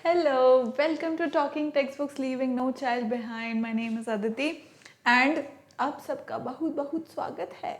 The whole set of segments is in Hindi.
Hello, welcome to Talking Textbooks Leaving No Child Behind. My name is Aditi and आप सबका बहुत बहुत स्वागत है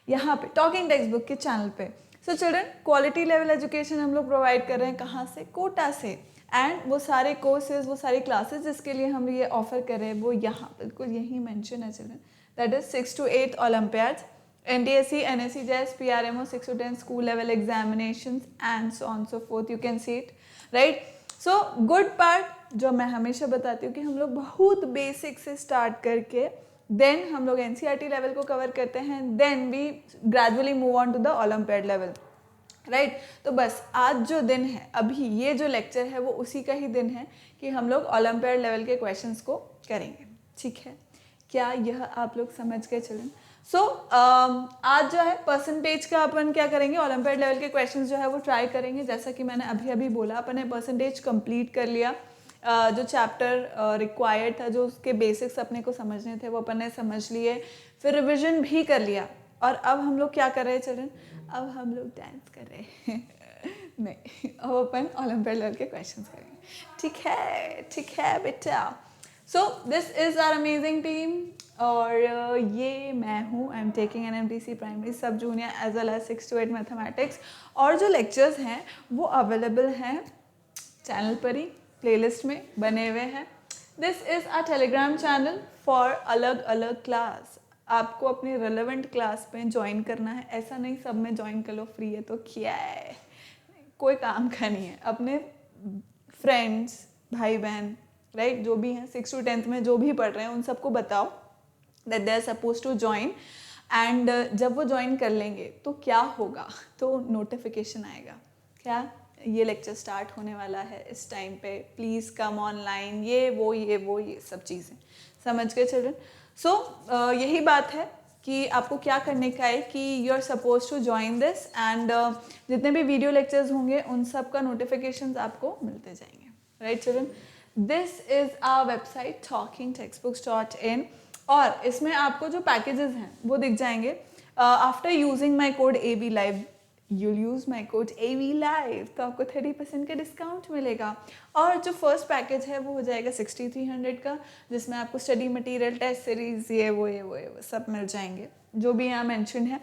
यहाँ पे टॉकिंग टेक्स्ट बुक के चैनल पे. So children, quality level education हम लोग प्रोवाइड कर रहे हैं. कहाँ से? कोटा से. एंड वो सारे कोर्सेज, वो सारी क्लासेस जिसके लिए हम ये ऑफर कर रहे हैं वो यहाँ बिल्कुल यही मेंशन है children. That is 6 to 8 Olympiads, NDSC, NSC, JS, PRMO, 6 to 10 school level examinations and so on so forth. You can see it, right? So good part जो मैं हमेशा बताती हूँ कि हम लोग बहुत बेसिक से स्टार्ट करके देन हम लोग NCERT लेवल को कवर करते हैं, then we gradually move on to the Olympiad level, right. तो बस आज जो दिन है, अभी ये जो लेक्चर है वो उसी का ही दिन है कि हम लोग ओलंपियाड लेवल के क्वेश्चंस को करेंगे. ठीक है, क्या यह आप लोग समझ गए चिल्ड्रन? सो आज जो है परसेंटेज का अपन क्या करेंगे, ओलंपियाड लेवल के क्वेश्चंस जो है वो ट्राई करेंगे. जैसा कि मैंने अभी अभी बोला, अपन ने परसेंटेज कंप्लीट कर लिया. जो चैप्टर रिक्वायर्ड था, जो उसके बेसिक्स अपने को समझने थे वो अपन ने समझ लिए, फिर रिविजन भी कर लिया. और अब हम लोग क्या कर रहे हैं चिल्ड्रन? अब हम लोग डांस कर रहे हैं नहीं, अब अपन ओलंपियाड लेवल के क्वेश्चंस करेंगे. ठीक है बेटा. So this is our amazing team. और ये मैं हूँ. I am taking NMTC primary sub junior as well as 6 to 8 mathematics. और जो लेक्चर्स हैं वो अवेलेबल हैं चैनल पर ही, प्लेलिस्ट में बने हुए हैं. This is a Telegram channel for अलग अलग क्लास. आपको अपनी रेलेवेंट क्लास में ज्वाइन करना है. ऐसा नहीं सब में ज्वाइन कर लो, फ्री है तो क्या है, कोई काम का नहीं है. अपने फ्रेंड्स, भाई बहन, राइट, जो भी हैं 6 to 10th में जो भी पढ़ रहे हैं उन सबको बताओ that they are suppose to join. And जब वो ज्वाइन कर लेंगे तो क्या होगा, तो नोटिफिकेशन आएगा क्या, ये लेक्चर स्टार्ट होने वाला है इस टाइम पे, प्लीज़ कम ऑनलाइन, ये सब चीज़ें. समझ गए चिल्ड्रन? सो यही बात है कि आपको क्या करने का है कि you are suppose to join this. And जितने भी वीडियो लेक्चर्स होंगे उन सब का नोटिफिकेशंस आपको मिलते जाएंगे, right children. This is our website talkingtextbooks.in. और इसमें आपको जो पैकेजेस हैं वो दिख जाएंगे. After using my code AV Live, you'll use my code AV Live, तो आपको 30% का डिस्काउंट मिलेगा. और जो फर्स्ट पैकेज है वो हो जाएगा 6300 का, जिसमें आपको स्टडी मटेरियल, टेस्ट सीरीज, ये वो सब मिल जाएंगे जो भी यहाँ मेंशन है.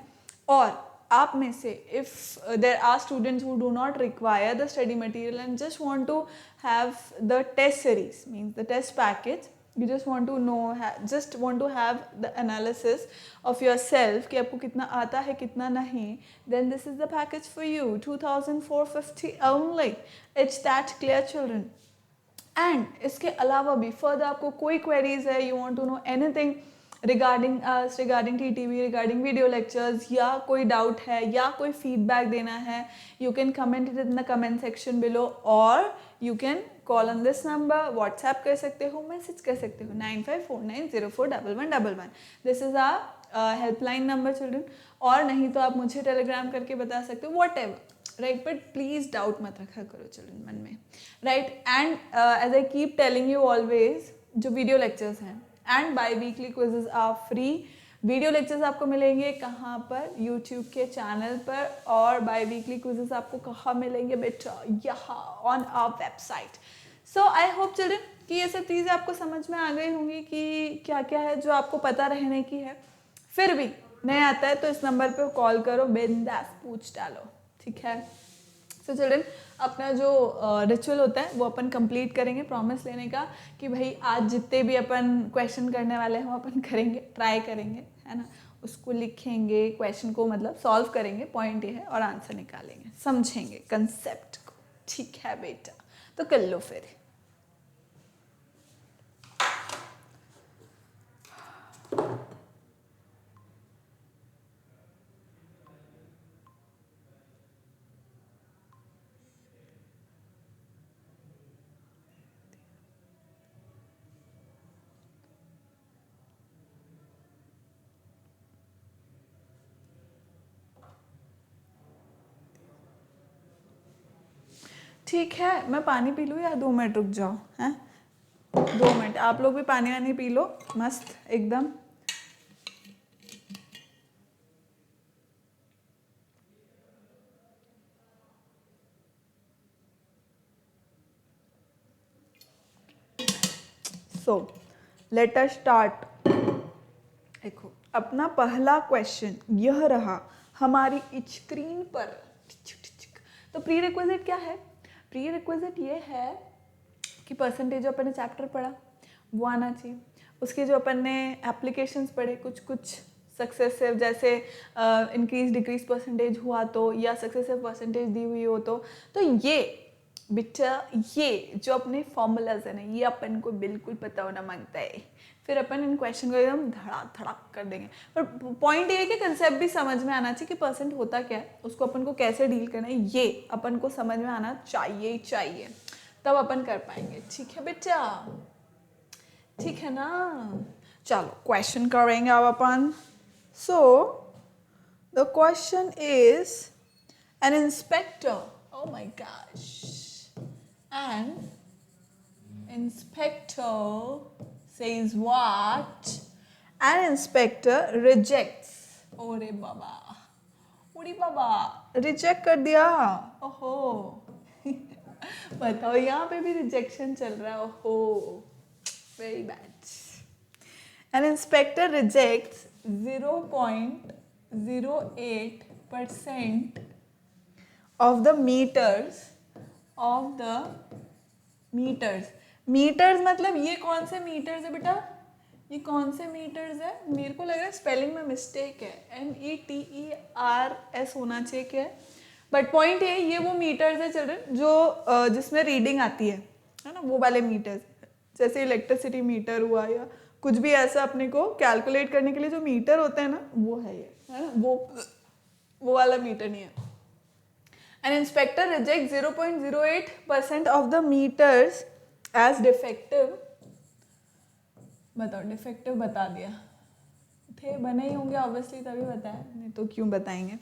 और आप में से if there are students who do not require the study material and just want to have the test series, means the test package, you just want to have the analysis of yourself कि आपको कितना आता है कितना नहीं, then this is the package for you, 2450 only. It's that clear children. And इसके अलावा भी further आपको कोई queries है, you want to know anything regarding us, regarding TTV, regarding video lectures, या कोई doubt है या कोई feedback देना है, you can comment it in the comment section below, or you can call on this number, WhatsApp कर सकते हो, मैसेज कर सकते हो 9549041111. This is a helpline number children. और नहीं तो आप मुझे टेलीग्राम करके बता सकते हो, whatever, right. But please doubt मत रखा करो चिल्ड्रन मन में, right. And as I keep telling you always, जो वीडियो लेक्चर्स हैं and biweekly quizzes are free. Video lectures आपको मिलेंगे कहाँ पर? यूट्यूब के चैनल पर. और बाई वीकली क्विजेज आपको कहाँ मिलेंगे बेटा? यहाँ on our website. So I hope children कि ये सब चीज़ें आपको समझ में आ गई होंगी कि क्या क्या है जो आपको पता रहने की है. फिर भी नहीं आता है तो इस नंबर पे कॉल करो, बिंदास पूछ डालो. ठीक है. सो चिल्ड्रन, अपना जो रिचुअल होता है वो अपन कंप्लीट करेंगे, प्रॉमिस लेने का कि भाई आज जितने भी अपन क्वेश्चन करने वाले हैं वो अपन करेंगे, ट्राई करेंगे, है ना. उसको लिखेंगे, क्वेश्चन को मतलब सॉल्व करेंगे, पॉइंट ये है, और आंसर निकालेंगे, समझेंगे कंसेप्ट को. ठीक है बेटा, तो कर लो फिर. ठीक है, मैं पानी पी लूँ या 2 मिनट रुक जाओ? हैं, 2 मिनट. आप लोग भी पानी वानी पी लो मस्त एकदम. So let us start. देखो अपना पहला क्वेश्चन यह रहा हमारी स्क्रीन पर। तो प्री रिक्विजिट क्या है? प्री रिक्विजिट ये है कि परसेंटेज जो अपन ने चैप्टर पढ़ा वो आना चाहिए, उसके जो अपन ने एप्लीकेशंस पढ़े कुछ कुछ सक्सेसिव, जैसे इंक्रीज डिक्रीज परसेंटेज हुआ तो, या सक्सेसिव परसेंटेज दी हुई हो तो ये बेटा ये जो अपने फॉर्मूलाज है ना ये अपन को बिल्कुल पता होना मांगता है। फिर अपन इन क्वेश्चन को एकदम धड़ाक धड़ाक कर देंगे। पर पॉइंट ये है कि कंसेप्ट भी समझ में आना चाहिए कि परसेंट होता क्या है, उसको अपन को कैसे डील करना है, ये अपन को समझ में आना चाहिए ही चाहिए, तब अपन कर पाएंगे। ठीक है बेटा, ठीक है ना? चलो क्वेश्चन करेंगे अब अपन। So the question is an inspector, oh my gosh, an inspector says what? An inspector rejects, ओरे बाबा, उड़ी बाबा, रिजेक्ट कर दिया, ओहो बताओ यहाँ पे भी रिजेक्शन चल रहा है, ओहो very bad. An inspector rejects 0.08% of the meters मतलब ये कौन से मीटर्स है बेटा? ये कौन से मीटर्स है? मेरे को लग रहा है स्पेलिंग में मिस्टेक है, METERS होना चाहिए क्या है, बट पॉइंट ये वो मीटर्स है चिल्ड्रन जो जिसमें रीडिंग आती है ना, वो वाले मीटर्स, जैसे इलेक्ट्रिसिटी मीटर हुआ या कुछ भी ऐसा अपने को कैलकुलेट करने के लिए जो मीटर होते हैं ना, वो है ये, है ना, वो वाला मीटर नहीं है। An inspector rejects 0.08% of the meters as defective. बताओ, डिफेक्टिव बता दिया, थे बने ही होंगे ऑब्वियसली तभी बताया, नहीं तो क्यों बताएंगे।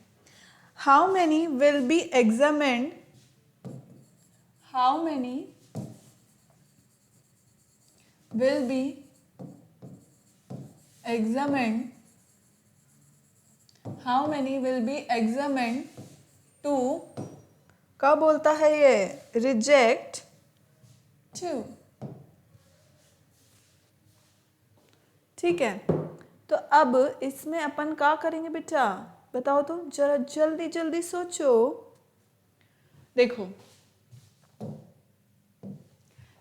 How many will be examined? How many will be examined? How many will be examined to, क्या बोलता है ये, रिजेक्ट टू। ठीक है, तो अब इसमें अपन क्या करेंगे बेटा, बताओ तो जरा जल्दी जल्दी सोचो। देखो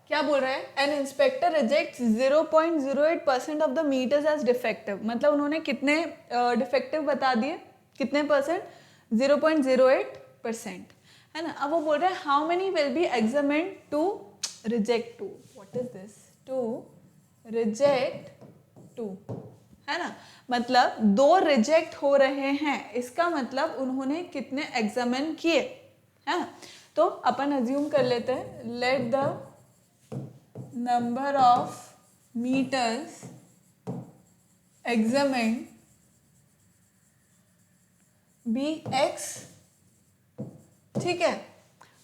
क्या बोल रहा है, an inspector rejects 0.08% of the meters as defective, मतलब उन्होंने कितने डिफेक्टिव बता दिए, कितने परसेंट, 0.08%, है ना। अब वो बोल रहे हैं how many will be examined to reject two, what is this, to reject two, है ना, मतलब 2 रिजेक्ट हो रहे हैं, इसका मतलब उन्होंने कितने एग्जामिन किए, है ना। तो अपन अज्यूम कर लेते हैं, let the number of meters examined be x, ठीक है।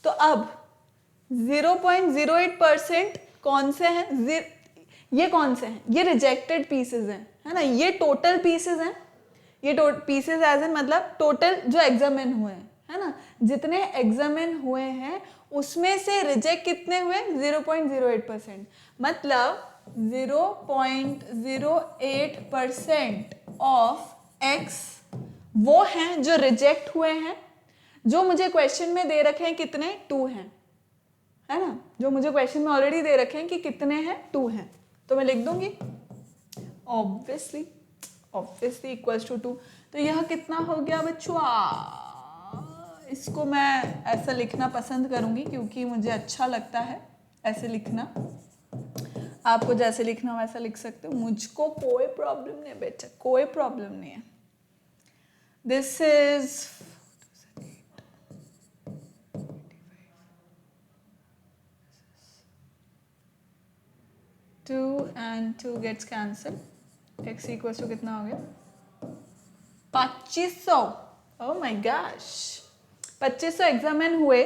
तो अब 0.08% कौन से हैं, ये कौन से हैं, ये रिजेक्टेड पीसेस हैं, है ना, ये टोटल पीसेस हैं, ये पीसेस एज इन मतलब टोटल जो एग्जामिन हुए हैं, है ना, जितने एग्जामिन हुए हैं उसमें से रिजेक्ट कितने हुए, 0.08%, मतलब 0.08% ऑफ x वो हैं जो रिजेक्ट हुए हैं, जो मुझे क्वेश्चन में दे रखे हैं कितने, 2 हैं, है ना, जो मुझे क्वेश्चन में ऑलरेडी दे रखे हैं कि कितने हैं, 2 हैं, तो मैं लिख दूंगी ऑब्वियसली इक्वल्स टू 2। तो यह कितना हो गया बच्चों, इसको मैं ऐसा लिखना पसंद करूंगी क्योंकि मुझे अच्छा लगता है ऐसे लिखना, आपको जैसे लिखना वैसा लिख सकते हो, मुझको कोई प्रॉब्लम नहीं है बेटा, कोई प्रॉब्लम नहीं है। This is 2 and 2 gets cancelled, x equals to कितना हो गया, 2500, oh my gosh, 2500 एग्जामिन हुए,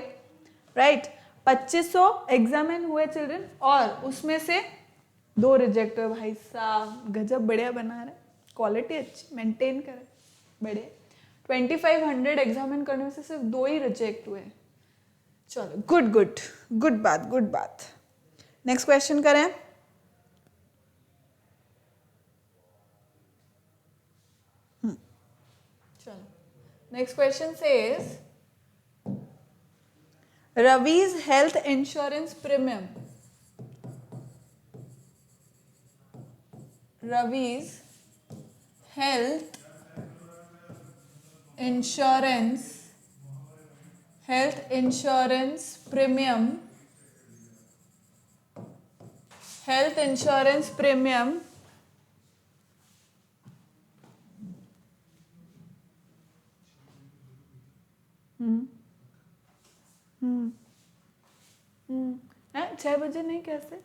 राइट, 2500 एग्जामिन हुए चिल्ड्रन, और उसमें से 2 रिजेक्ट हुए। भाई साहब गजब, बढ़िया बना रहे, क्वालिटी अच्छी मेंटेन करे, बढ़िया। 2500 एग्जामिन करने में से सिर्फ 2 ही रिजेक्ट हुए, चलो गुड गुड गुड बात, गुड बात। नेक्स्ट क्वेश्चन करें, Next question says Ravi's health insurance premium. Ravi's health insurance premium है 6 बजे नहीं कैसे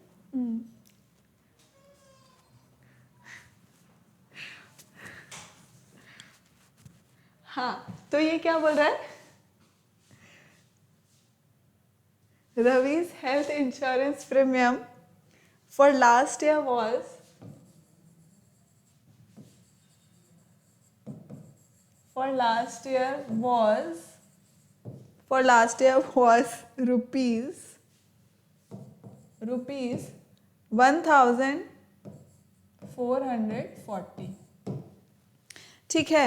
हाँ तो ये क्या बोल रहा है Ravi's health insurance premium for last year was rupees 1440. ठीक है.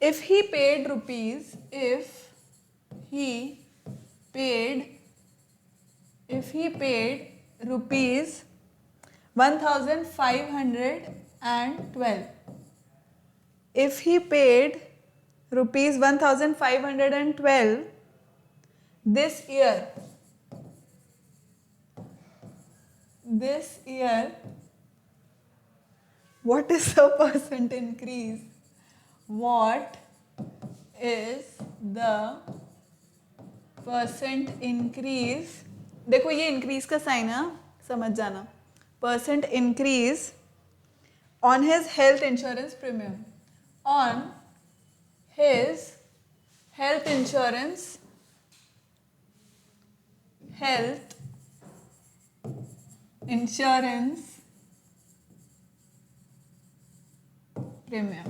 If he paid rupees 1512. If he paid rupees 1512 this year, what is the percent increase? What is the percent increase? देखो ये increase का sign है, समझ जाना. Percent increase on his health insurance premium. On his health insurance premium.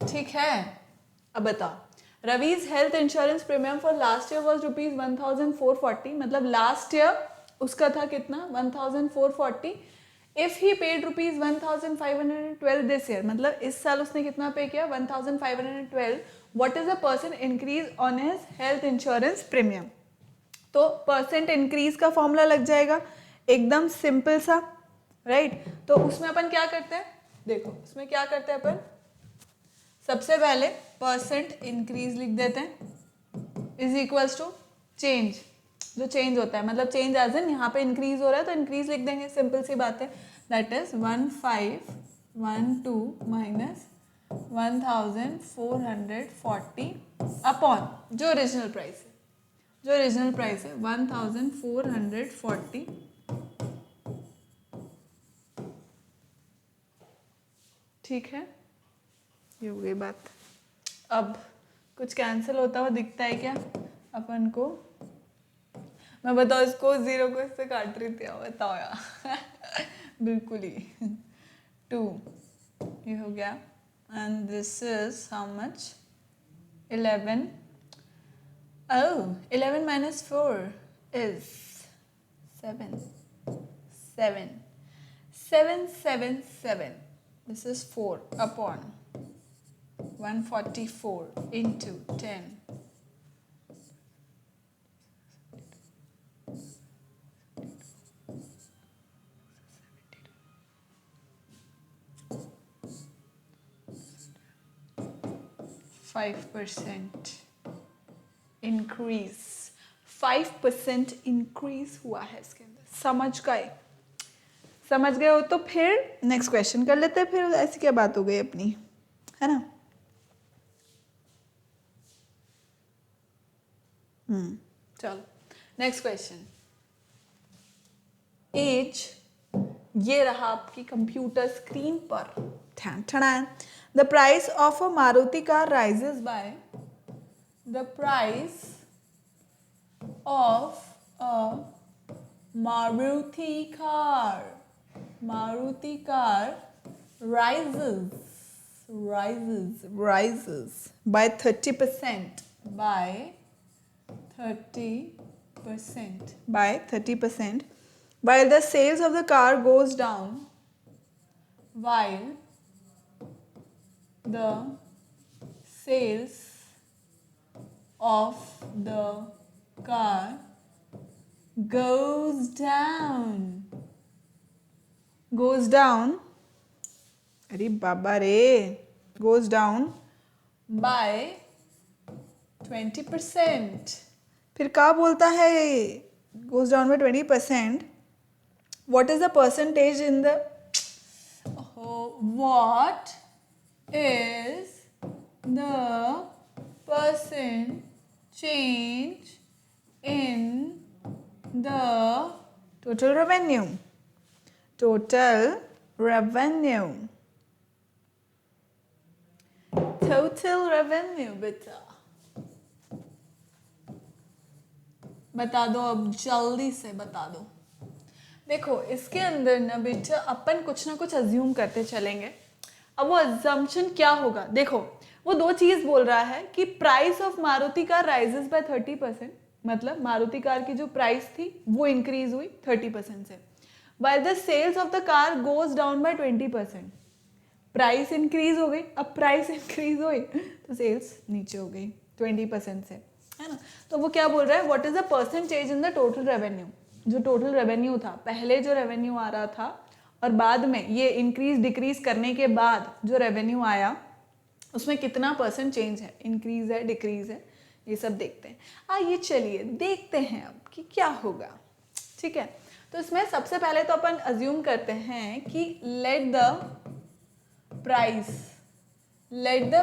ठीक है. अब बताओ Ravi's health insurance premium for last year was rupees 1440. मतलब लास्ट ईयर उसका था कितना 1440. If he paid rupees 1512 this year, मतलब इस साल उसने कितना पे किया 1512. What is the percent increase on his health insurance premium? तो परसेंट इंक्रीज का फॉर्मूला लग जाएगा एकदम सिंपल सा, राइट? तो उसमें अपन क्या करते हैं, देखो उसमें क्या करते हैं अपन, सबसे पहले परसेंट इंक्रीज लिख देते हैं इज इक्वल्स टू चेंज, जो चेंज होता है, मतलब चेंज एज इन यहाँ पे इंक्रीज हो रहा है तो इंक्रीज लिख देंगे, सिंपल सी बात है. दैट इज 1512 माइनस 1440 अपॉन जो ओरिजिनल प्राइस है 1440. ठीक है, ये हो गई बात. अब कुछ कैंसिल होता हुआ दिखता है क्या अपन को? मैं बताओ इसको जीरो को इससे काट रही थी, बताओ यार. बिल्कुल ही 2 ये हो गया. And this is how much 11. Oh, 11 minus 4 is 7. 7. This is 4 upon 144 into 10. 5% increase, 5% increase हुआ है इसके अंदर. समझ गए हो तो फिर नेक्स्ट क्वेश्चन कर लेते हैं. फिर ऐसी क्या बात हो गई अपनी, है ना? चलो नेक्स्ट क्वेश्चन. एज ये रहा आपकी कंप्यूटर स्क्रीन पर. The price of a Maruti car rises by, the price of a Maruti car rises by 30%, while the sales of the car goes down, the sales of the car goes down, अरे बाबा रे, goes down by 20%. फिर क्या बोलता है goes down by 20%? What is the percentage in the what is the percent change in the total revenue? Total revenue बेटा बता दो, अब जल्दी से बता दो। देखो इसके अंदर ना बेटा अपन कुछ ना कुछ अज्यूम करते चलेंगे। अब वो अजम्पशन क्या होगा, देखो वो दो चीज बोल रहा है कि price of Maruti car rises by 30%, मतलब मारुति कार की जो प्राइस थी वो इंक्रीज हुई 30% से, while the sales of the car goes down by 20%. Price increase हो गई, अब प्राइस इंक्रीज हुई तो सेल्स नीचे हो गई 20% से, है ना। तो वो क्या बोल रहा है, what is the percentage in the total revenue, जो टोटल रेवेन्यू था, पहले जो रेवेन्यू आ रहा था और बाद में ये इंक्रीज डिक्रीज करने के बाद जो रेवेन्यू आया उसमें कितना परसेंट चेंज है, इंक्रीज है डिक्रीज है, ये सब देखते हैं। आइए चलिए देखते हैं अब कि क्या होगा। ठीक है, तो इसमें सबसे पहले तो अपन अज्यूम करते हैं कि let the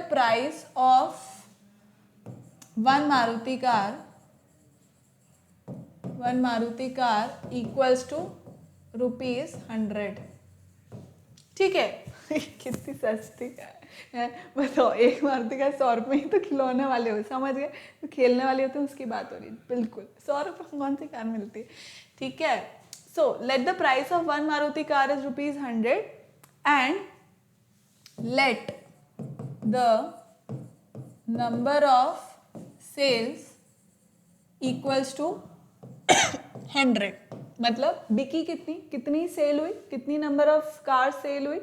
price of one Maruti car equals to ₹100। ठीक है कितनी सस्ती है बताओ, एक मारुति कार 100 रुपये ही तो खिलौने वाले हो, समझ गए, तो खेलने वाले होते हैं उसकी बात हो रही है, बिल्कुल 100 रुपये कौन सी कार मिलती है। ठीक है, so let the price of one Maruti car is ₹100 and let the number of sales equals to 100। मतलब बिकी कितनी सेल हुई, कितनी नंबर ऑफ कार सेल हुई,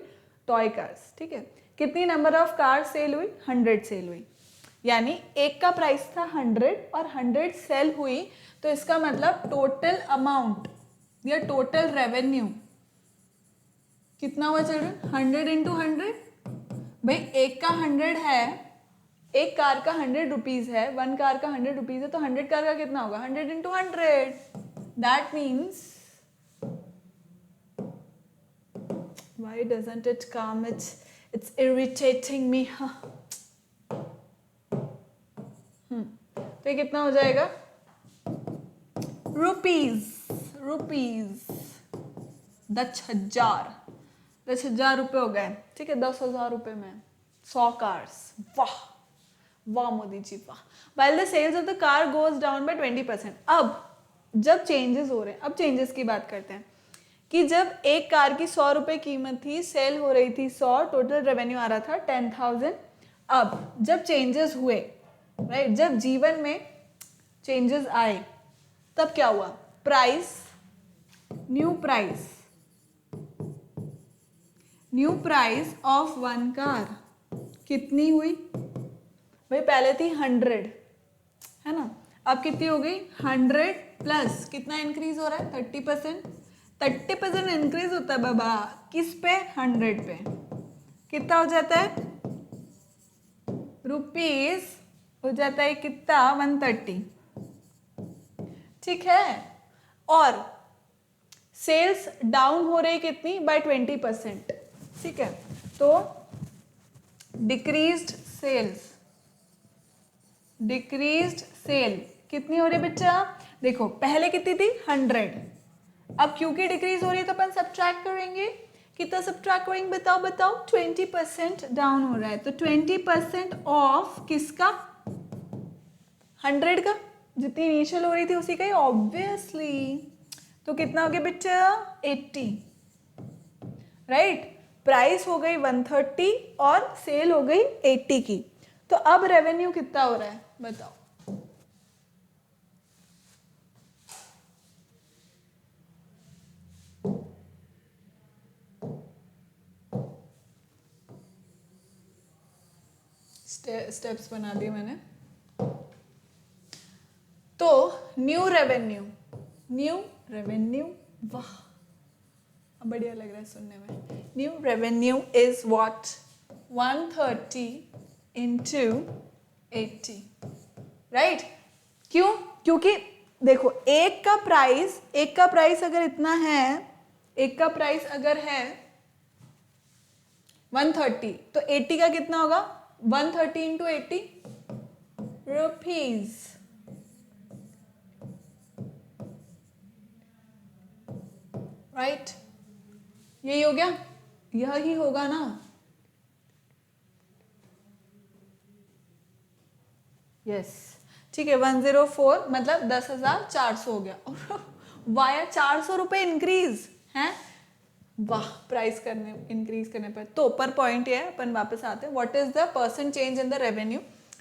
टॉय कार्स, ठीक है, कितनी नंबर ऑफ कार सेल हुई, 100 सेल हुई। यानी एक का प्राइस था 100 और 100 सेल हुई, तो इसका मतलब टोटल अमाउंट या टोटल रेवेन्यू कितना हुआ चिल्ड्रन, 100 इंटू 100। भाई एक का 100 है, एक कार का 100 रुपीज है, वन कार का 100 रुपीज है, तो 100 कार का कितना होगा, 100 into 100। That means why doesn't it come, it's irritating me. तो ये कितना हो जाएगा, रुपीज 10,000 रुपये हो गए। ठीक है, 10,000 रुपये में 100 कार्स, वाह वाह मोदी जी वाह। While the sales of the car goes down by 20%। अब जब चेंजेस हो रहे हैं, अब चेंजेस की बात करते हैं कि जब एक कार की 100 रुपये कीमत थी, सेल हो रही थी 100, टोटल रेवेन्यू आ रहा था 10,000। अब जब चेंजेस हुए, राइट, जब जीवन में चेंजेस आए तब क्या हुआ, new price of one car कितनी हुई, भाई पहले थी 100, है ना, अब कितनी हो गई 100 प्लस कितना इंक्रीज हो रहा है, 30%। 30% इंक्रीज होता है बाबा, किस पे, 100 पे, कितना हो जाता है, रुपीज हो जाता है कितना, 130। ठीक है, और सेल्स डाउन हो रही कितनी, बाय 20%। ठीक है, तो डिक्रीज्ड सेल कितनी हो रही है बच्चा, देखो पहले कितनी थी 100, अब क्योंकि डिक्रीज हो रही है तो अपन सब्ट्रैक्ट करेंगे, कितना सब्ट्रैक्ट करेंगे बताओ 20% डाउन हो रहा है, तो 20% ऑफ किसका, 100 का, जितनी इनिशियल हो रही थी उसी का ही ऑब्वियसली, तो कितना हो गया बच्चा 80, राइट। प्राइस हो गई 130 और सेल हो गई 80 की, तो अब रेवेन्यू कितना हो रहा है बताओ, स्टेप्स बना दिए मैंने। तो न्यू रेवेन्यू, वाह बढ़िया लग रहा है सुनने में। New revenue is what 130 into 80, right. क्यों? क्योंकि देखो एक का प्राइस अगर इतना है, एक का प्राइस अगर है 130 तो 80 का कितना होगा 130 इंटू 80 रुपीज, राइट। यही हो गया, यह ही होगा ना। यस ठीक है 104 मतलब 10,400 हो गया। और वाया 400 रुपए इंक्रीज है, वाह प्राइस करने इंक्रीज करने पर। तो पर पॉइंट ये है, अपन वापस आते हैं, what is the percent change in the revenue.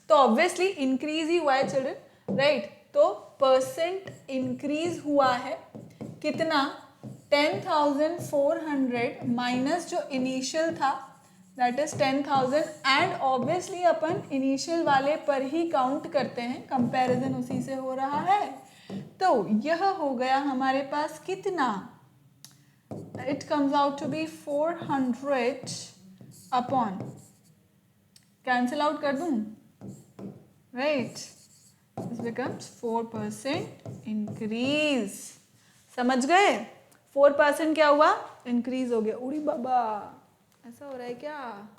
तो ऑब्वियसली इंक्रीज ही हुआ है चिल्ड्रन, राइट। तो परसेंट इंक्रीज हुआ है कितना 10,400 माइनस जो इनिशियल था that is 10,000 and obviously upon initial वाले पर ही काउंट करते हैं, कंपैरिजन उसी से हो रहा है। तो यह हो गया हमारे पास कितना, it comes out to be 400 upon, cancel out कर दूं, right, this becomes 4% increase। समझ गए 4% क्या हुआ इंक्रीज हो गया। उड़ी बाबा ऐसा हो रहा है क्या,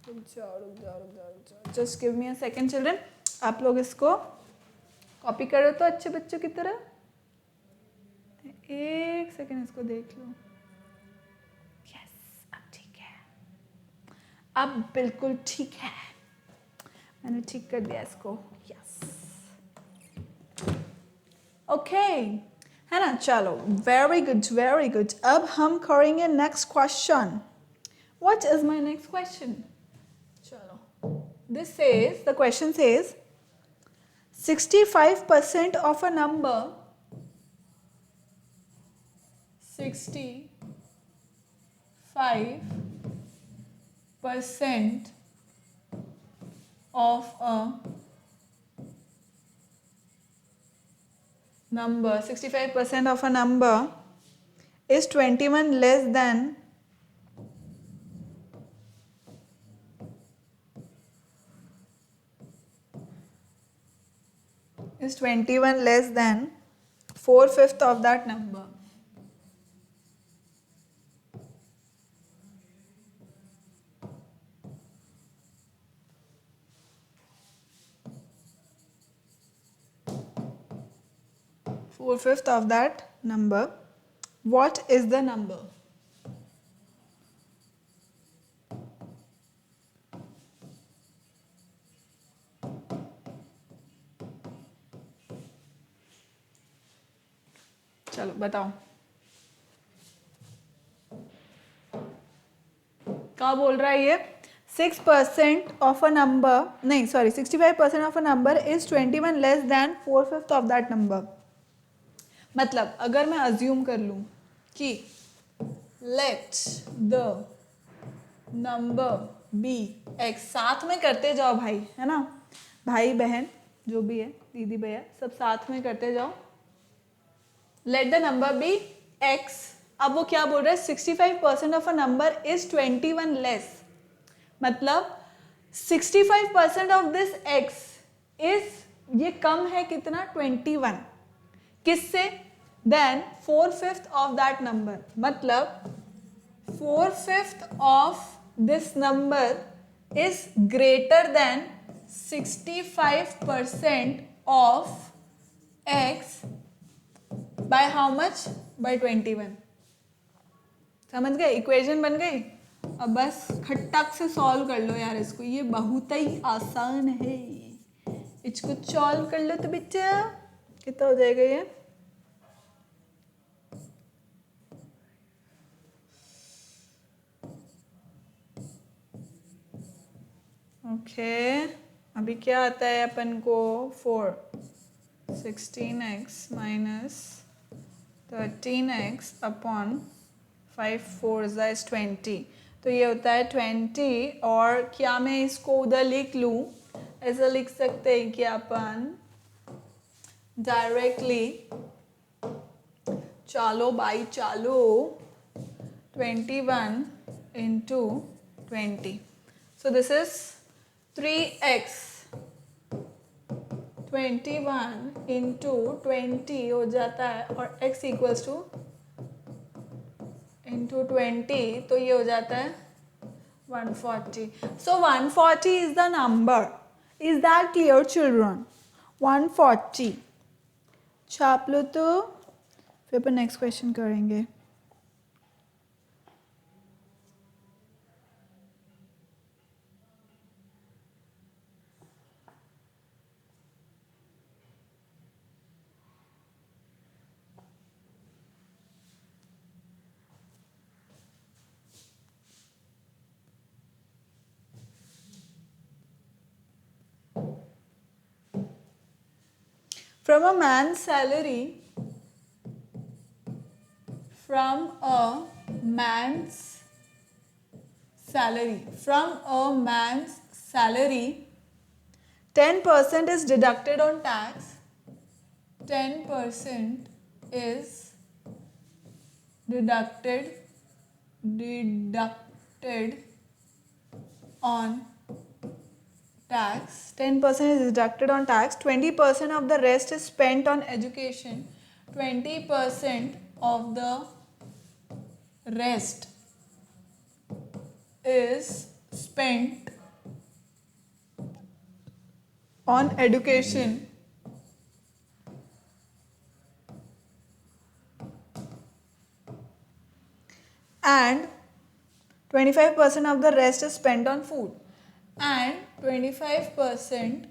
रुक जाओ just give me a second children. आप लोग इसको कॉपी करो तो अच्छे बच्चों की तरह, एक सेकेंड इसको देख लो। यस अब ठीक है, अब बिल्कुल ठीक है, मैंने ठीक कर दिया इसको। यस ओके है ना, चलो वेरी गुड वेरी गुड। अब हम करेंगे next question. What is my next question? चलो this says, the question says 65% of a number, 65% of a number, 65% of a number is 21 less than 4/5 of that number. Four-fifth of that number. What is the number? चलो बताओ क्या बोल रहा है ये। 6% ऑफ अ नंबर, नहीं sorry 65% of a number is 21 less than 4/5 of that number. मतलब अगर मैं अज्यूम कर लूं कि let the number be x, साथ में करते जाओ भाई, है ना, भाई बहन जो भी है, दीदी भैया सब साथ में करते जाओ। Let the number be x. अब वो क्या बोल रहा है 65% of a number is 21 less, मतलब 65% ऑफ दिस एक्स इज, ये कम है कितना 21 किससे, देन 4/5 ऑफ दैट नंबर, मतलब 4/5 of this number is greater than 65% of x by how much, by 21। समझ गए, इक्वेशन बन गई। अब बस खट्टक से सॉल्व कर लो यार इसको, ये बहुत ही आसान है, इसको सॉल्व कर लो तो बच्चा कितना हो जाएगा ये। ओके अभी क्या आता है अपन को 16x minus 13x upon 5 4 is 20। तो ये होता है 20, और क्या मैं इसको उधर लिख लूँ, ऐसा लिख सकते हैं कि अपन डायरेक्टली चालो बाई चालो 21 into 20. So this is 3x 21 into 20 हो जाता है, और x equals to into 20, तो ये हो जाता है 140. So 140 is the number. Is that clear, children? 140 छाप लो, तो फिर अपन नेक्स्ट क्वेश्चन करेंगे. From a man's salary, from a man's salary, 10% is deducted on tax. 10% is deducted on tax. 10% is deducted on tax. 20% of the rest is spent on education. 20% of the rest is spent on education. And 25% of the rest is spent on food. And 25%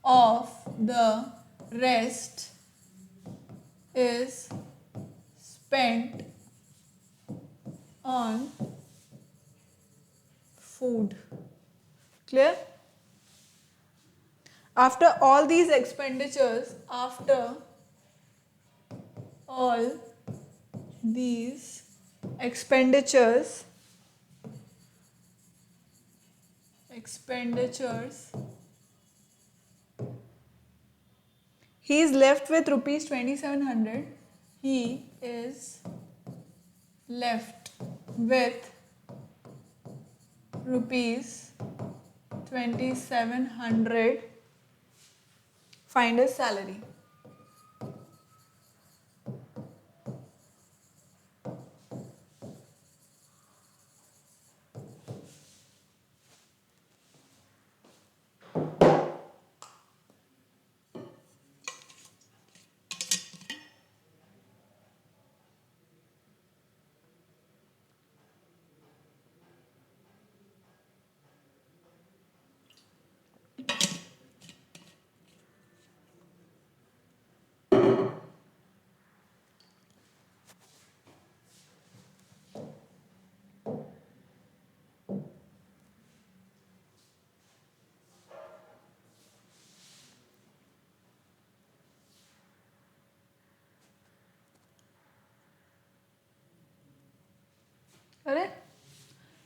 of the rest is spent on food. Clear? After all these expenditures, he is left with rupees 2700. He is left with rupees 2700. Find his salary. Correct?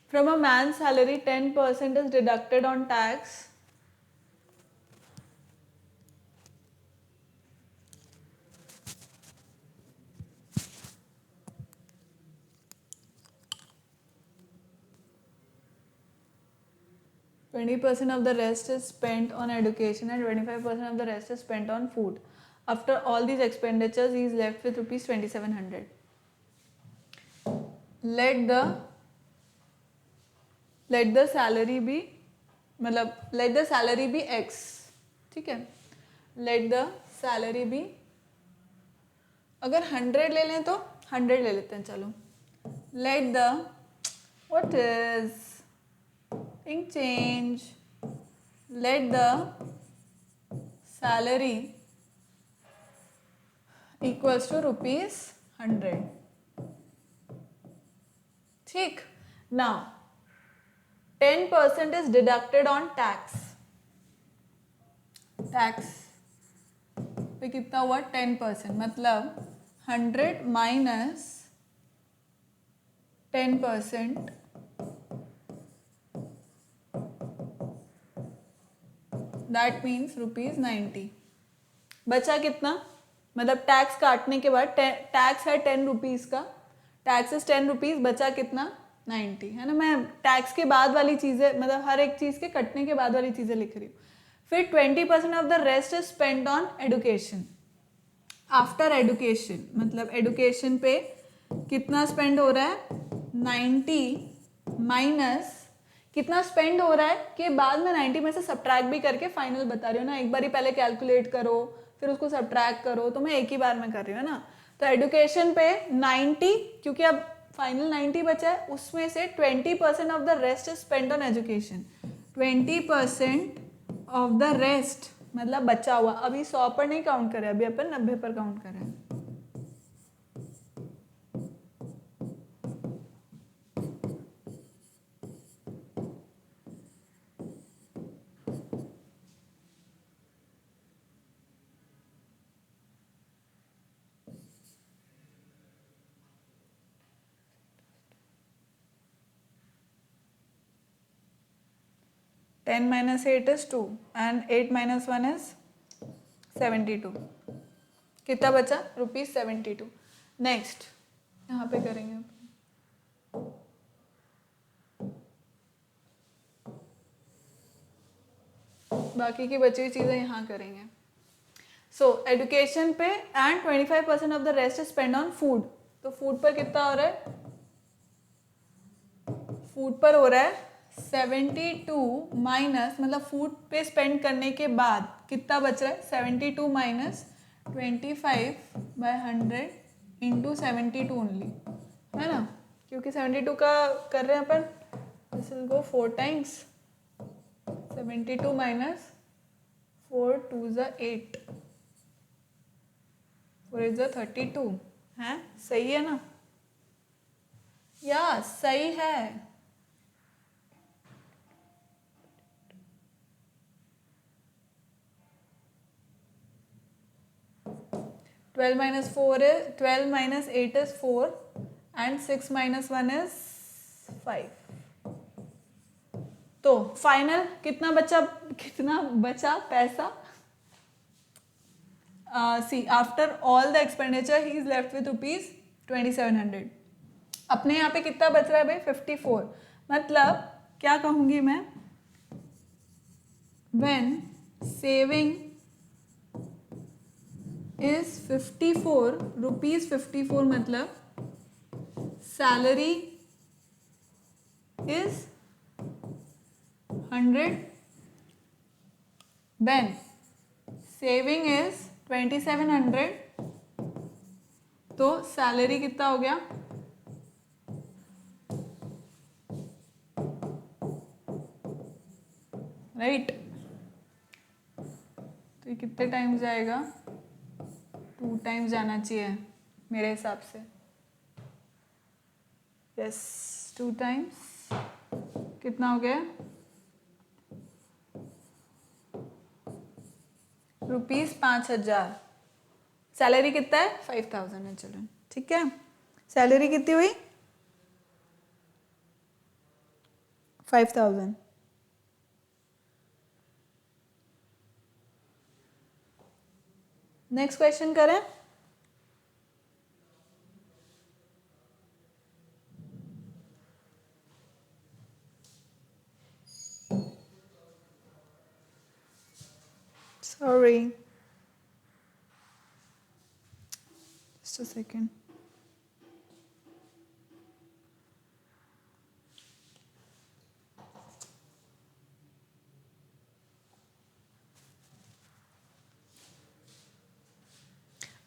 From a man's salary, 10% is deducted on tax. %20 of the rest is spent on education, and 25% of the rest is spent on food. After all these expenditures, he is left with rupees 2700. Let the salary be, मतलब let the salary be x. ठीक है? Let the salary be, अगर 100 ले लें तो 100 ले लेते हैं. चलो, let the, what is ink change, let the salary equals to rupees 100. ठीक. Now 10% is deducted on tax. Tax पे कितना हुआ 10%, मतलब 100 माइनस 10%, दैट मीन्स ₹90। बचा कितना, मतलब टैक्स काटने के बाद, टैक्स है 10 रुपीज़ का, टैक्स इज 10 रुपीज़, बचा कितना 90, है ना। मैं टैक्स के बाद वाली चीज़ें, मतलब हर एक चीज़ के कटने के बाद वाली चीज़ें लिख रही हूँ। फिर 20% of the rest is spend on education. After education मतलब एडुकेशन पे कितना स्पेंड हो रहा है, 90 माइनस कितना स्पेंड हो रहा है के बाद में 90 में से सब्ट्रैक्ट भी करके फाइनल बता रही हूँ ना। एक बार ही पहले कैलकुलेट करो फिर उसको सब्ट्रैक्ट करो, तो मैं एक ही बार में कर रही हूँ ना। तो एडुकेशन पे 90, क्योंकि अब फाइनल 90 बचा है, उसमें से 20% of the rest is spend on education. 20% of the rest मतलब बचा हुआ, अभी 100 पर नहीं काउंट करें, अभी अपन 90 पर काउंट करें। Ten minus 8 is 2 and 8 minus 1 is 72। कितना बचा, ₹72। नेक्स्ट यहाँ पे करेंगे, बाकी की बची हुई चीज़ें यहाँ करेंगे। सो एडुकेशन पे and 25% of the rest is spend on food. तो फूड पर कितना हो रहा है, फूड पर हो रहा है 72 माइनस, मतलब फूड पे स्पेंड करने के बाद कितना बच रहा है, 72 माइनस 25/100 इंटू 72 ओनली, है ना। क्योंकि 72 का कर रहे हैं अपन, this will go 4 times. 72 minus 4 2 ज़ा 8, 4 8 ज़ा 32, है सही है ना, या सही है। Twelve minus 8 is 4 and 6 minus 1 is 5। तो फाइनल कितना बचा पैसा, see after all the expenditure he is left with ₹2700। अपने यहाँ पे कितना बच रहा है भाई, 54। मतलब क्या कहूंगी मैं, व्हेन सेविंग इज 54 रुपीज, 54 मतलब salary is 100, when saving is 2700, तो सैलरी कितना हो गया, राइट। तो ये कितने टाइम्स जाएगा, 2 टाइम्स जाना चाहिए मेरे हिसाब से, यस 2 टाइम्स। कितना हो गया, ₹5000। सैलरी कितना है, 5000 है चिल्ड्रन, ठीक है। सैलरी कितनी हुई, 5000। नेक्स्ट क्वेश्चन करें। Sorry, just a second.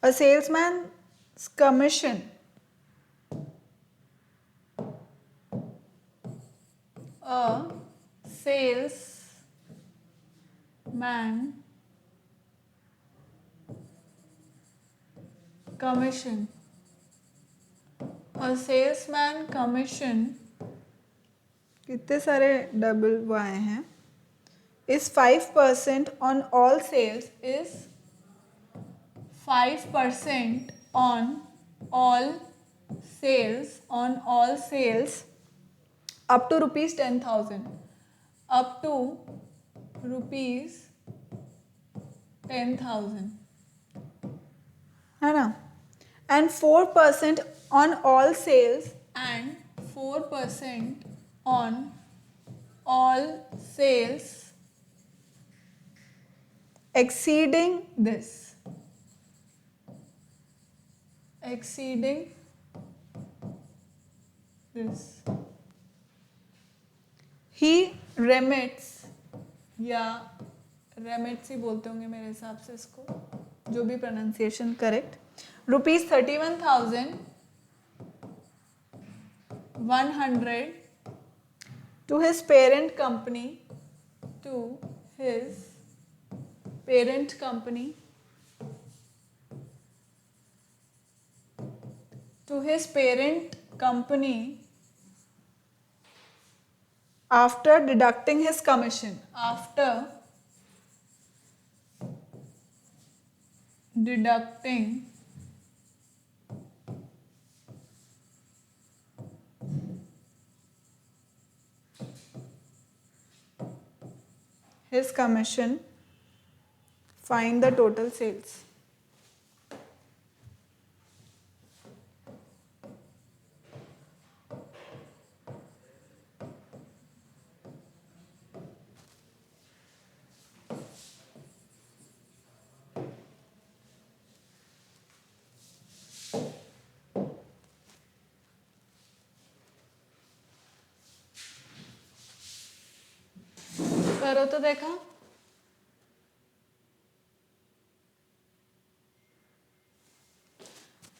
A salesman's commission. A salesman commission. A salesman commission, कितने सारे डबल वो आए हैं, is 5% on all sales, is 5% on all sales on all sales up to rupees 10,000, up to rupees 10,000, है ना, and 4% on all sales and 4% on all sales exceeding this, exceeding this, he remits, या रेमिट्स ही बोलते होंगे मेरे हिसाब से इसको, जो भी pronunciation correct, ₹31,100 to his parent company, to his parent company, to his parent company after deducting his commission, after deducting his commission, find the total sales. करो तो देखा,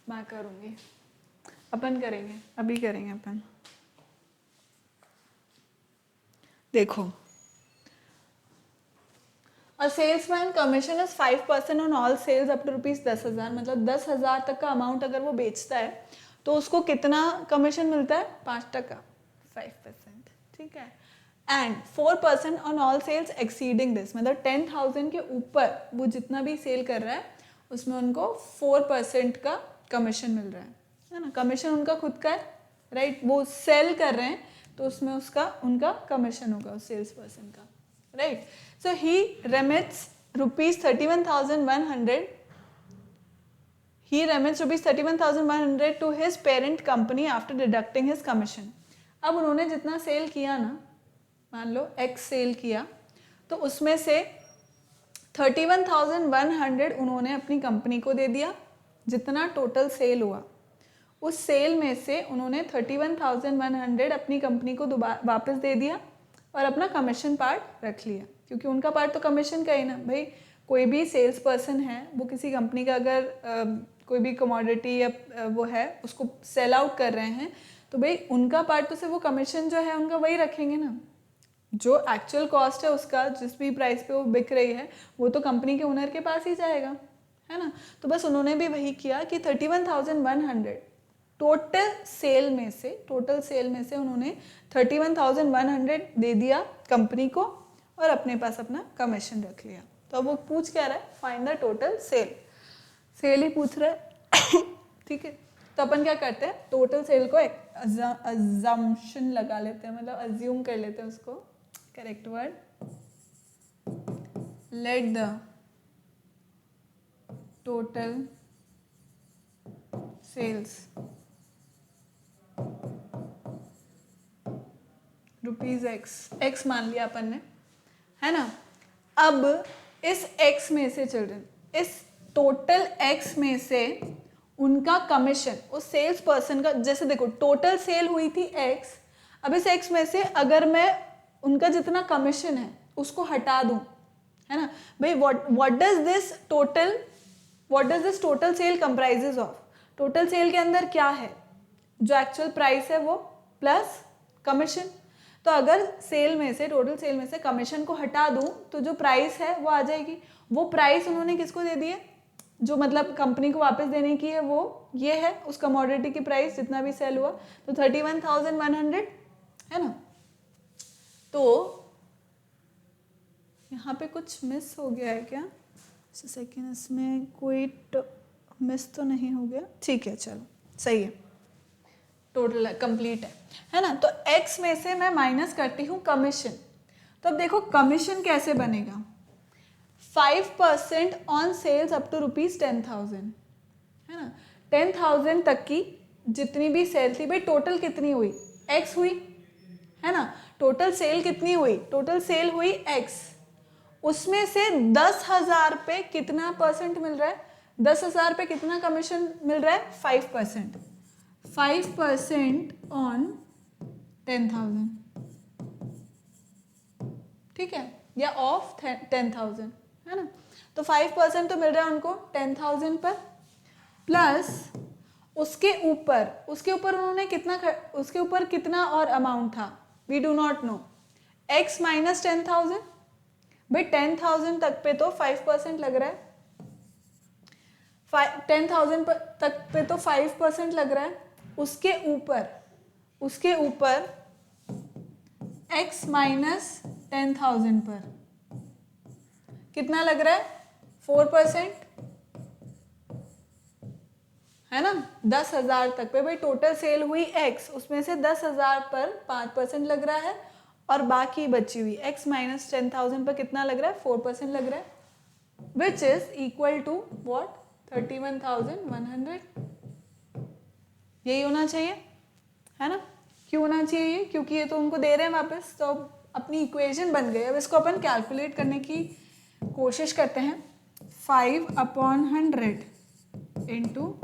मैं करूंगी, अपन करेंगे, अभी करेंगे अपन। देखो, a salesman commission is 5% on all sales up to rupees 10,000, मतलब 10,000 तक का अमाउंट अगर वो बेचता है तो उसको कितना कमीशन मिलता है? 5%, 5%, ठीक है। And 4% on all sales exceeding this, मतलब 10,000 के ऊपर वो जितना भी सेल कर रहा है उसमें उनको 4% का कमीशन मिल रहा है ना। कमीशन उनका खुद का है, राइट, वो सेल कर रहे हैं तो उसमें उसका उनका कमीशन होगा उस सेल्स पर्सन का, right. So he remits rupees 31,100, he remits rupees 31,100 to his parent company after deducting his commission। अब उन्होंने जितना सेल किया ना, मान लो X सेल किया, तो उसमें से 31,100 उन्होंने अपनी कंपनी को दे दिया, जितना टोटल सेल हुआ उस सेल में से उन्होंने 31,100 अपनी कंपनी को वापस दे दिया और अपना कमीशन पार्ट रख लिया, क्योंकि उनका पार्ट तो कमीशन का ही ना भाई। कोई भी सेल्स पर्सन है, वो किसी कंपनी का अगर कोई भी कमोडिटी या वो है उसको सेल आउट कर रहे हैं, तो भाई उनका पार्ट तो सिर्फ वो कमीशन जो है उनका वही रखेंगे ना। जो एक्चुअल कॉस्ट है उसका, जिस भी प्राइस पे वो बिक रही है, वो तो कंपनी के ओनर के पास ही जाएगा, है ना। तो बस उन्होंने भी वही किया कि 31,100 टोटल सेल में से उन्होंने 31,100 दे दिया कंपनी को और अपने पास अपना कमीशन रख लिया। तो अब वो पूछ क्या रहा है? Find the total sale, sale ही पूछ रहा है ठीक है। तो अपन क्या करते हैं, टोटल सेल को एक अजम्पशन लगा लेते हैं, मतलब अज्यूम कर लेते हैं उसको, correct word, let the total sales rupees x मान लिया अपन ने, है ना। अब इस एक्स में से चिल्ड्रन, इस टोटल एक्स में से उनका कमीशन उस सेल्स पर्सन का, जैसे देखो टोटल सेल हुई थी एक्स, अब इस एक्स में से अगर मैं उनका जितना कमीशन है उसको हटा दूं, है ना भाई, what does this total sale comprises of. Total sale के अंदर क्या है? जो एक्चुअल प्राइस है वो प्लस कमीशन। तो अगर सेल में से, टोटल सेल में से कमीशन को हटा दूं तो जो प्राइस है वो आ जाएगी। वो प्राइस उन्होंने किसको दे दी है? जो मतलब कंपनी को वापस देने की है, वो ये है उस कमोडिटी की प्राइस जितना भी सेल हुआ, तो 31,100, है ना। तो यहाँ पे कुछ मिस हो गया है क्या? सेकेंड, इसमें कोई मिस तो नहीं हो गया? ठीक है, चलो सही है। टोटल कंप्लीट है ना। तो x में से मैं माइनस करती हूँ कमीशन। तो अब देखो कमीशन कैसे बनेगा, 5% ऑन सेल्स अप टू ₹10,000 है ना। 10,000 तक की जितनी भी सेल थी भाई, टोटल कितनी हुई, x हुई है ना। टोटल सेल कितनी हुई, टोटल सेल हुई x, उसमें से 10,000 पे कितना परसेंट मिल रहा है, 10,000 पे कितना कमीशन मिल रहा है, 5%, 5% ऑन 10,000, ठीक है, या ऑफ 10,000 है ना। तो 5% तो मिल रहा है उनको 10,000 पर, प्लस उसके ऊपर उन्होंने कितना उसके ऊपर कितना और अमाउंट था, we do not know, x minus 10,000, भाई 10,000 तक पे तो 5% लग रहा है, 10,000 तक पे तो 5% लग रहा है, उसके ऊपर x माइनस 10,000 पर कितना लग रहा है, 4% है ना। 10,000 तक पे भाई टोटल सेल हुई x, उसमें से 10,000 पर 5% लग रहा है, और बाकी बची हुई x माइनस 10,000 पर कितना लग रहा है, 4% लग रहा है, which is equal to what, 31,100। यही होना चाहिए है ना। क्यों होना चाहिए ये, क्योंकि ये तो उनको दे रहे हैं वापस, तो अपनी इक्वेशन बन गई। अब इसको अपन कैलकुलेट करने की कोशिश करते हैं। 5/100 इंटू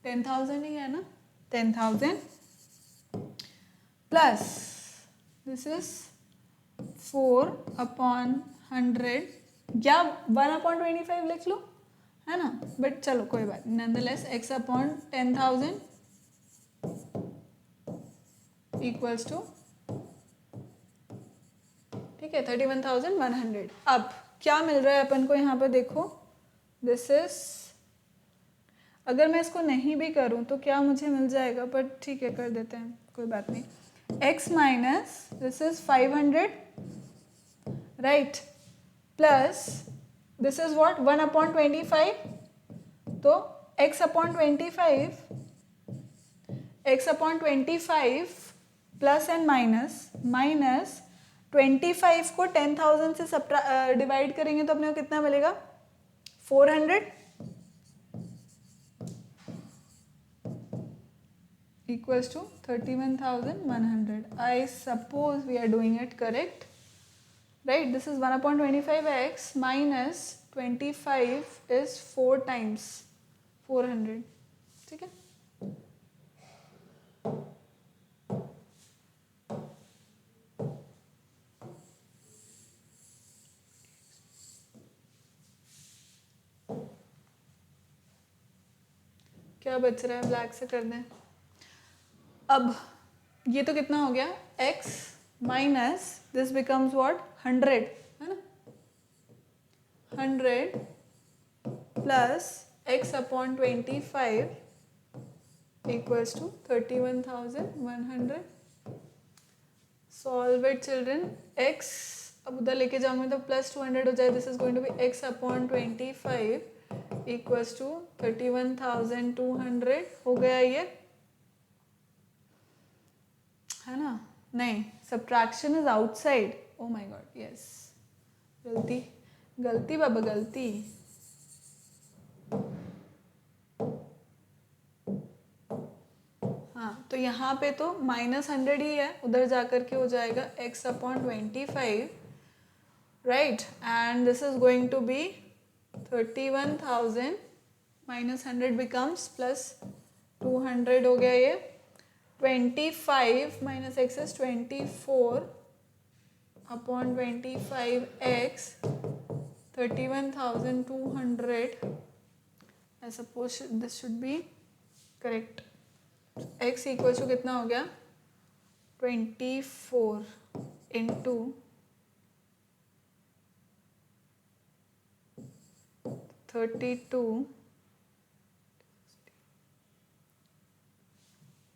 10,000 ही है ना, 10,000 प्लस दिस इज 4/100 या 1/25 लिख लो है ना, बट चलो कोई बात नहीं, नंदलेस x/10,000 इक्वल्स टू, ठीक है, 31,100। अब क्या मिल रहा है अपन को यहाँ पे देखो, दिस इज, अगर मैं इसको नहीं भी करूँ तो क्या मुझे मिल जाएगा, बट ठीक है कर देते हैं, कोई बात नहीं, x minus this is 500 right, plus this is what 1/25, तो x/25 प्लस एंड माइनस 25 को 10,000 से डिवाइड करेंगे तो अपने को कितना मिलेगा, 400 equals to 31,100. I suppose we are doing it correct, right? This is 1/25x minus 25 is 4 times 400, ठीक है। क्या बच रहा है, ब्लैक से कर दें। अब ये तो कितना हो गया, x minus this becomes what 100 है ना, 100 plus x/25 equals to 31,100। Solve it children. x अब उधर लेके जाऊंगी तो प्लस 200 हो जाए, this is going to be x/25 equals to 31,200 हो गया ये है ना। नहीं, subtraction is outside, oh my god, yes, गलती बाबा गलती। हाँ, तो यहाँ पे तो -100 ही है, उधर जाकर के हो जाएगा x/25 right, and this is going to be 31,000 -100 becomes plus 200 हो गया ये, 25 minus x is 24/25x 31,200. I suppose this should be correct. x equals to कितना हो गया, 24 into 32.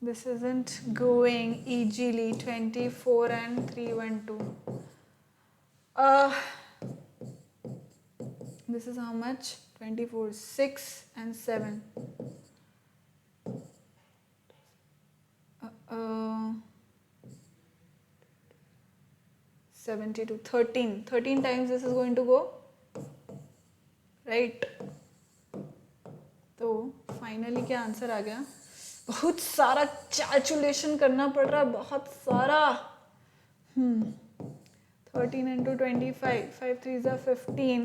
This isn't going easily. 24 and 312. This is how much? 24, 6 and 7. 22, 13 times this is going to go, right? तो फाइनली क्या आंसर आ गया? बहुत सारा कैलकुलेशन करना पड़ रहा है, बहुत सारा. 13 into 25, 5 3s are 15,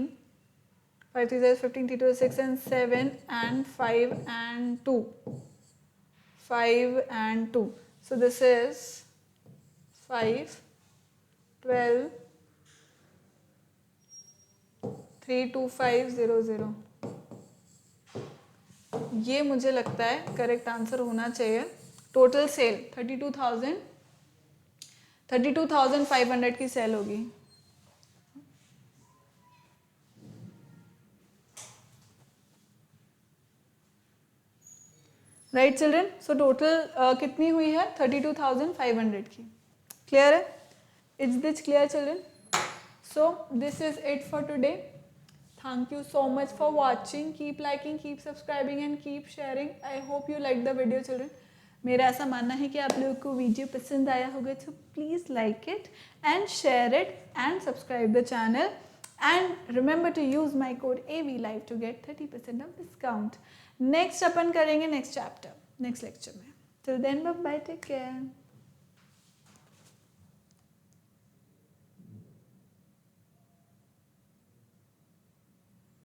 5 3s are 15, 3 2 is 6 and 7 and 5 and 2, 5 and 2. So this is 5, 12, 32500. ये मुझे लगता है करेक्ट आंसर होना चाहिए. टोटल सेल 32,500 की सेल होगी. Right children? सो टोटल कितनी हुई है? 32,500 की. क्लियर है? Is this clear children? So this is it for today. Thank you so much for watching. Keep liking, keep subscribing and keep sharing. I hope you like the video children. मेरा ऐसा मानना है कि आप लोगों को वीडियो पसंद आया होगा, तो please like it and share it and subscribe the channel and remember to use my code AVLive to get 30% off discount. Next अपन करेंगे नेक्स्ट चैप्टर नेक्स्ट लेक्चर में. Till then bye bye, take care.